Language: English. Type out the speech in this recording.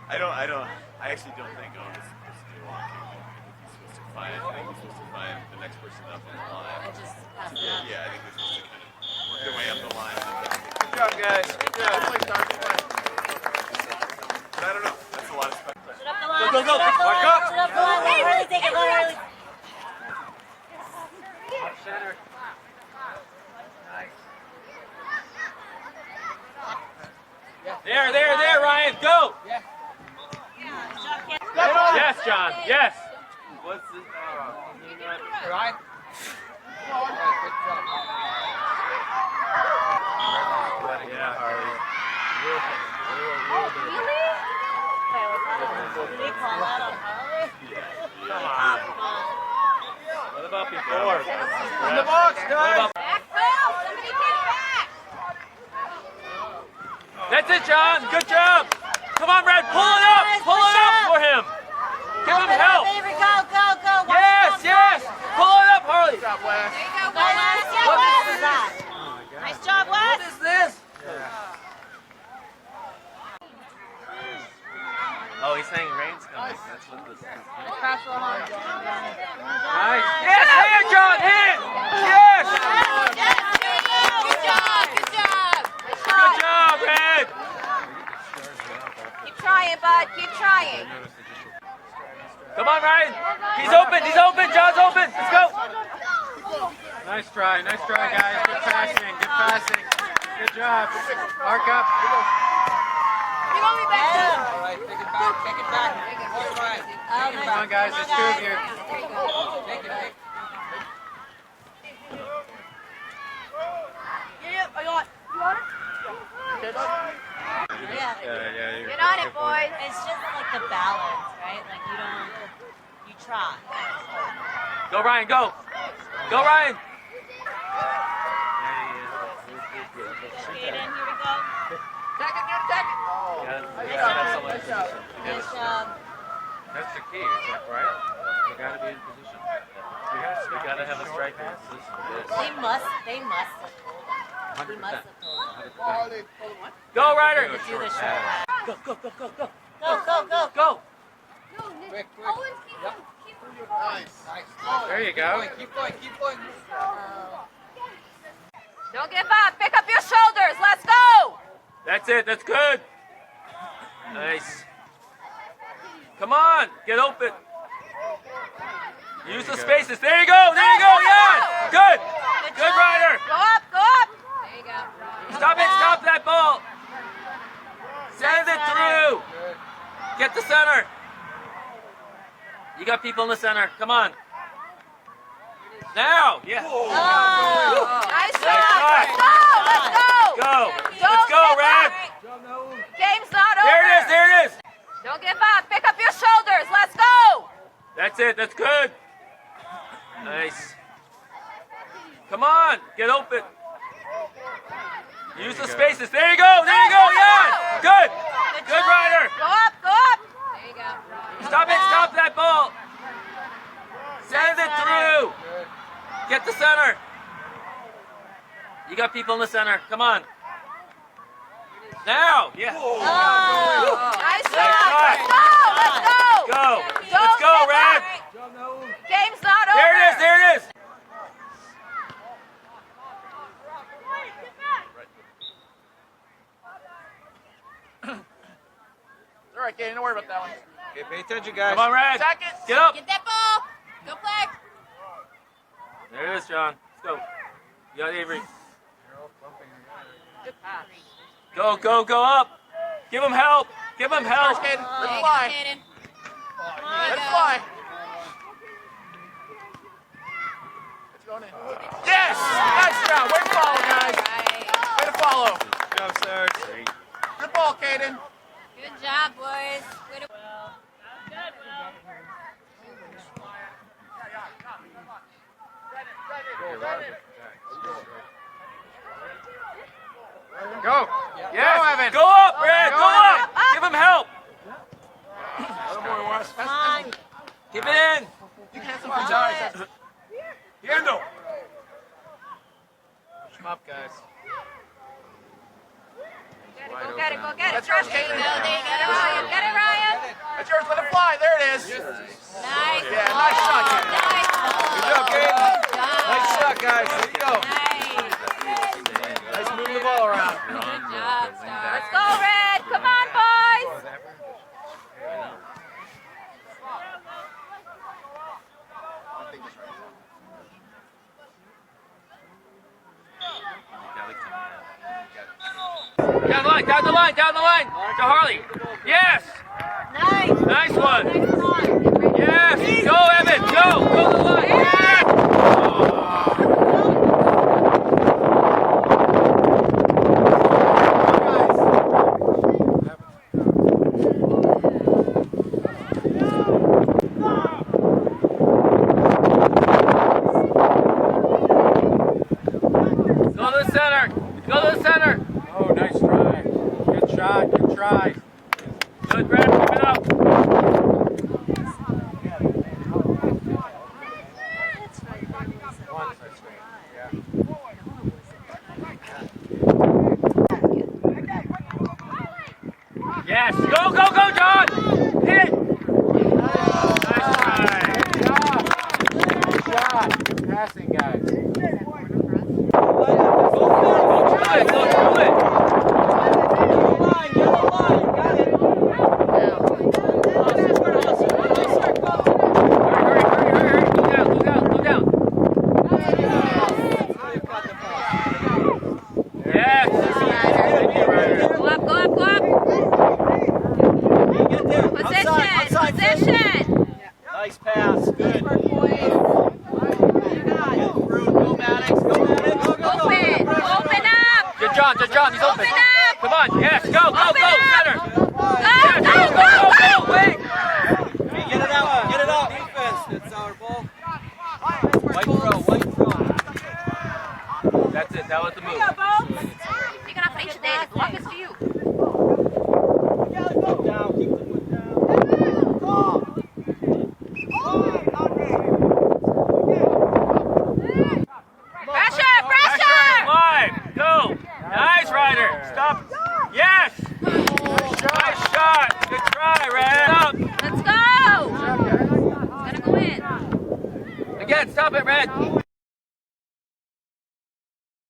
I actually don't think Owen is supposed to do a walk kick. He's supposed to find. I think he's supposed to find the next person up on the line. And just pass it up. Yeah, I think they're supposed to kind of work their way up the line. Good job, guys. Good job. But I don't know. That's a lot of speculation. Sit up the line. Go, go, go. Sit up the Mark line. up. Sit up the line. Let Harley take it. Let Harley. Center. There, Ryan. Go. Yeah. Yes, John. Yes. What's this? Ryan? Yeah, Harley. Did they call out on Harley? Come on. What about before? In the box, guys! Back, Phil! Somebody get back! That's it, John. Good job. Come on, Red. Pull it up. Pull it up for him. Give him help. Baby, go, go, go. Yes, yes. Pull it up, Harley. Good job, Wes. There you go, Go, Wes! Wes. What is that? Nice job, Wes! What is this? Oh, he's saying rain's coming. That's what this is. Pass the line. Nice. Yes, hit, John. Hit. Yes. Good job! Good job! Good job, Red. Keep trying, bud. Keep trying. Come on, Ryan. He's open. He's open. John's open. Let's go. Nice try, guys. Good passing. Good passing. Good job. Mark up. Keep on me back. All right, take it back, take it back. All right. Come on, guys. There's two of you. There you go. Take it. Yep, I got it. You want it? Yeah. Get on it, boys. It's just like the balance, right? Like you try. Go, Ryan. Go. Go, Ryan. Aiden, here we go. Take it, take it. Nice job. That's the key, right? You got to be in position. We got to have a striker in position. They must have told him. He must have told him. Go, Ryder. To do the short pass. Go. Go. Quick. Owens, keep Yep. moving. Nice. There you go. Keep going. Don't give up. Pick up your shoulders. Let's go. That's it. That's good. Nice. Come on. Get open. Use the spaces. There you go. Yeah. Good. Good, Ryder. Go up. There you go. Stop that ball. Send it through. Get the center. You got people in the center. Come on. Now. Yeah. Nice shot. shot. Let's go. Go. Don't Let's go, give Red. up. Game's not over. There it is. Don't give up. Pick up your shoulders. Let's go. That's it. That's good. Nice. Come on. Get open. Use the spaces. There you go. Yeah. Good. Good, Ryder. Go up. There you go. Stop that ball. Send it through. Get the center. You got people in the center. Come on. Now. Yeah. Nice shot. shot. Let's go. Go. Don't Let's go, give Red. up. Game's not over. There it is. All right, Kaden, don't worry about that one. Okay, pay attention, guys. Come on, Red. Attack it. Get up. Get that ball. Go play. There it is, John. Let's go. You got Avery. Good pass. Go up. Give him help. Kaden. There Let's you go, fly. Kaden. Come on, Let's go. fly. It's going in. Yes! Nice job. Way to follow, guys. Right. Way to follow. Good job, Sarge. Good ball, Kaden. Good job, boys. Way to Go. Yes. Yes. Go, Evan. Go up, Red. Go Go, up. Evan. Up. Give him help. Little more, Wes. Come on. Keep it in. You can have some for Johnny. Handle. Push him up, guys. go get it. Let's There go, you go. Kaden. There you go. Get it, Ryan. That's yours. Let it fly. There it is. Nice. Yeah, nice shot, ball. Gabe. Nice ball. Good job, Gabe. Good job. Nice shot, guys. There you go. Nice. Nice moving the ball around. Good job, Star. Let's go, Red. Come on, boys. Down the line, down the line, down the line. To Harley. Yes. Nice. Nice one. Nice one. Get ready. Yes. Go, Evan. Go. Go to the line. Yes. Go to the center. Go to the center. Oh, nice try. Good shot. Good try. Good, Brad. Keep it up. Yes. Go, go, go, John. Hit. Nice try. Good job. Good shot. Good passing, guys. Go through it. Go through it. Hurry, hurry, hurry, hurry. Go down, go down, go down. Yes. Thank you, Ryder. Go up, go up, go up. Position, position. Nice pass. Good. Open up. Good John, he's open. Open up. Come on, yes, go, go, Open go, up. center. Go, Yes, go, go, go, go, go, wait. Get it out, get it out. Defense, it's our ball. White throw. That's it, that was the move. Fica na frente dele. Bloca esse fio. Foot down, keep the foot down. Pressure, pressure. Live, go. Nice, Ryder. Stop. Yes. Nice shot. Good try, Red. Stop. Let's go. It's gonna go in. Again, stop it, Red.